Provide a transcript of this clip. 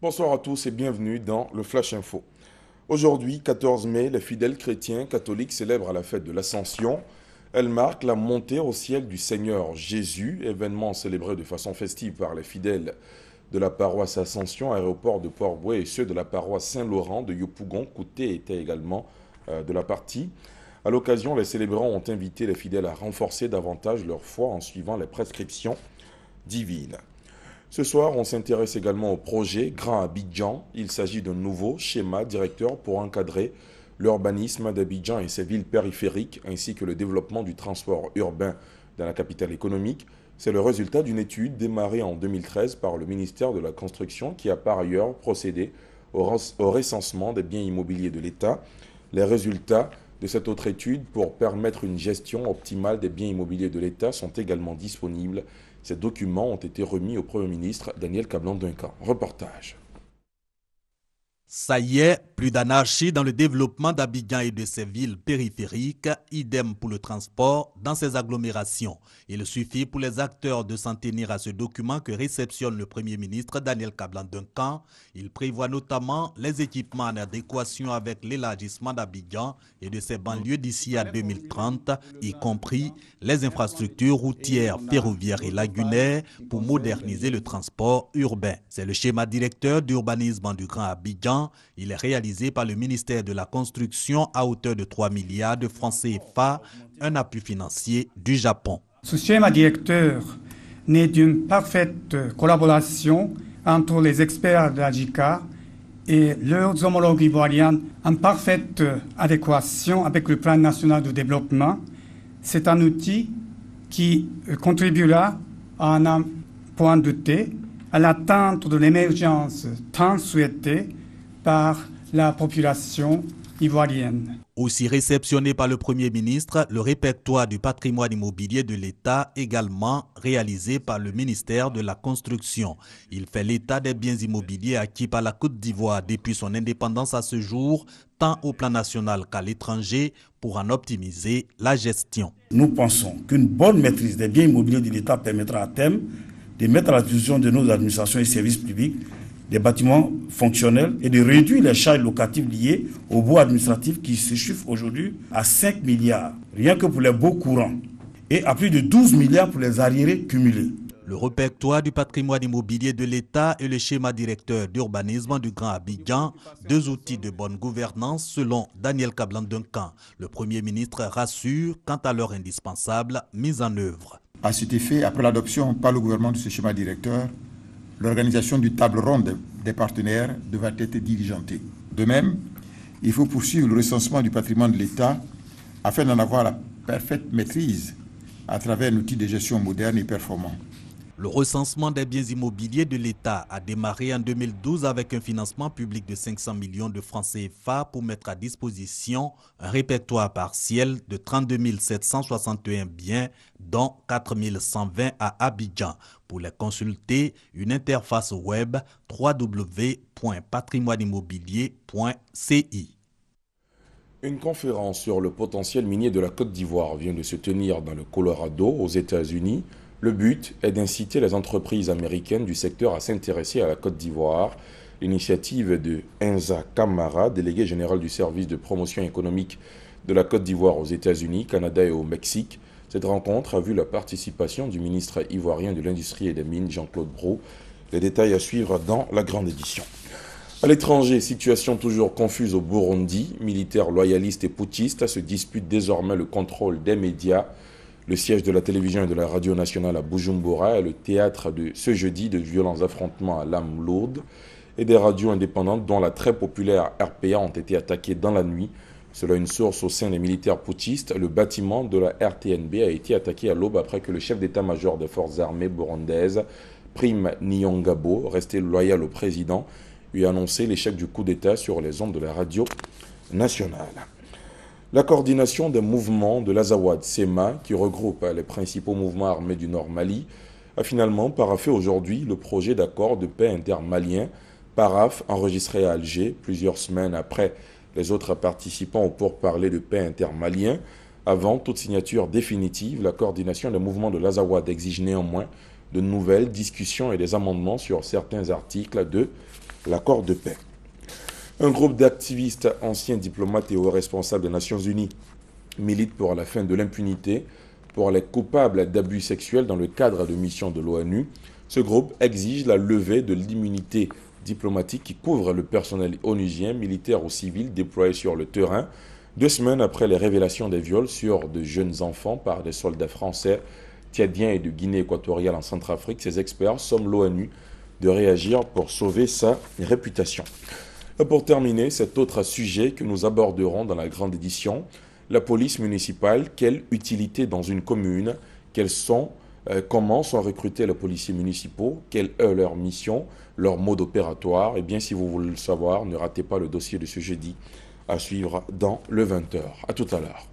Bonsoir à tous et bienvenue dans le Flash Info. Aujourd'hui, 14 mai, les fidèles chrétiens catholiques célèbrent la fête de l'Ascension. Elle marque la montée au ciel du Seigneur Jésus, événement célébré de façon festive par les fidèles de la paroisse Ascension, aéroport de Port-Bouët et ceux de la paroisse Saint-Laurent de Yopougon. Kouté était également de la partie. À l'occasion, les célébrants ont invité les fidèles à renforcer davantage leur foi en suivant les prescriptions divines. Ce soir, on s'intéresse également au projet Grand Abidjan. Il s'agit d'un nouveau schéma directeur pour encadrer l'urbanisme d'Abidjan et ses villes périphériques, ainsi que le développement du transport urbain dans la capitale économique. C'est le résultat d'une étude démarrée en 2013 par le ministère de la Construction qui a par ailleurs procédé au recensement des biens immobiliers de l'État. Les résultats de cette autre étude pour permettre une gestion optimale des biens immobiliers de l'État sont également disponibles. Ces documents ont été remis au Premier ministre Daniel Kablan-Duncan. Reportage. Ça y est, plus d'anarchie dans le développement d'Abidjan et de ses villes périphériques, idem pour le transport dans ses agglomérations. Il suffit pour les acteurs de s'en tenir à ce document que réceptionne le Premier ministre Daniel Kablan-Duncan. Il prévoit notamment les équipements en adéquation avec l'élargissement d'Abidjan et de ses banlieues d'ici à 2030, y compris les infrastructures routières, ferroviaires et lagunaires pour moderniser le transport urbain. C'est le schéma directeur d'urbanisme du Grand Abidjan. Il est réalisé par le ministère de la Construction à hauteur de 3 milliards de francs CFA, un appui financier du Japon. Ce schéma directeur naît d'une parfaite collaboration entre les experts de la JICA et leurs homologues ivoiriens en parfaite adéquation avec le plan national de développement. C'est un outil qui contribuera à un point de T à l'atteinte de l'émergence tant souhaitée par la population ivoirienne. Aussi réceptionné par le Premier ministre, le répertoire du patrimoine immobilier de l'État, également réalisé par le ministère de la Construction. Il fait l'état des biens immobiliers acquis par la Côte d'Ivoire depuis son indépendance à ce jour, tant au plan national qu'à l'étranger, pour en optimiser la gestion. Nous pensons qu'une bonne maîtrise des biens immobiliers de l'État permettra à terme de mettre à la disposition de nos administrations et services publics des bâtiments fonctionnels et de réduire les charges locatives liées aux baux administratifs qui se chiffrent aujourd'hui à 5 milliards, rien que pour les baux courants, et à plus de 12 milliards pour les arriérés cumulés. Le répertoire du patrimoine immobilier de l'État et le schéma directeur d'urbanisme du Grand Abidjan, deux outils de bonne gouvernance selon Daniel Kablan-Duncan. Le Premier ministre rassure quant à leur indispensable mise en œuvre. À cet effet, après l'adoption par le gouvernement de ce schéma directeur, l'organisation du table ronde des partenaires devra être diligentée. De même, il faut poursuivre le recensement du patrimoine de l'État afin d'en avoir la parfaite maîtrise à travers un outil de gestion moderne et performant. Le recensement des biens immobiliers de l'État a démarré en 2012 avec un financement public de 500 millions de francs CFA pour mettre à disposition un répertoire partiel de 32 761 biens, dont 4 120 à Abidjan. Pour les consulter, une interface web www.patrimoineimmobilier.ci. Une conférence sur le potentiel minier de la Côte d'Ivoire vient de se tenir dans le Colorado, aux États-Unis. Le but est d'inciter les entreprises américaines du secteur à s'intéresser à la Côte d'Ivoire. L'initiative de Enza Camara, délégué général du service de promotion économique de la Côte d'Ivoire aux États-Unis, Canada et au Mexique. Cette rencontre a vu la participation du ministre ivoirien de l'Industrie et des Mines, Jean-Claude Brault. Les détails à suivre dans la grande édition. À l'étranger, situation toujours confuse au Burundi. Militaires loyalistes et putschistes se disputent désormais le contrôle des médias. Le siège de la télévision et de la radio nationale à Bujumbura est le théâtre de ce jeudi de violents affrontements à l'âme lourde et des radios indépendantes dont la très populaire RPA ont été attaquées dans la nuit. Selon une source au sein des militaires putschistes, le bâtiment de la RTNB a été attaqué à l'aube après que le chef d'état-major des forces armées burundaises, Prime Niyongabo, resté loyal au président, eut annoncé l'échec du coup d'état sur les ondes de la radio nationale. La coordination des mouvements de l'Azawad SEMA, qui regroupe les principaux mouvements armés du Nord Mali, a finalement paraphé aujourd'hui le projet d'accord de paix intermalien, paraphe enregistré à Alger plusieurs semaines après les autres participants au pourparlers de paix intermalien. Avant toute signature définitive, la coordination des mouvements de l'Azawad exige néanmoins de nouvelles discussions et des amendements sur certains articles de l'accord de paix. Un groupe d'activistes, anciens diplomates et hauts responsables des Nations Unies milite pour la fin de l'impunité pour les coupables d'abus sexuels dans le cadre de missions de l'ONU. Ce groupe exige la levée de l'immunité diplomatique qui couvre le personnel onusien, militaire ou civil déployé sur le terrain, 2 semaines après les révélations des viols sur de jeunes enfants par des soldats français, tchadiens et de Guinée équatoriale en Centrafrique. Ces experts somment l'ONU de réagir pour sauver sa réputation. Et pour terminer, cet autre sujet que nous aborderons dans la grande édition, la police municipale, quelle utilité dans une commune, comment sont recrutés les policiers municipaux, quelle est leur mission, leur mode opératoire. Et bien, si vous voulez le savoir, ne ratez pas le dossier de ce jeudi à suivre dans le 20h. À tout à l'heure.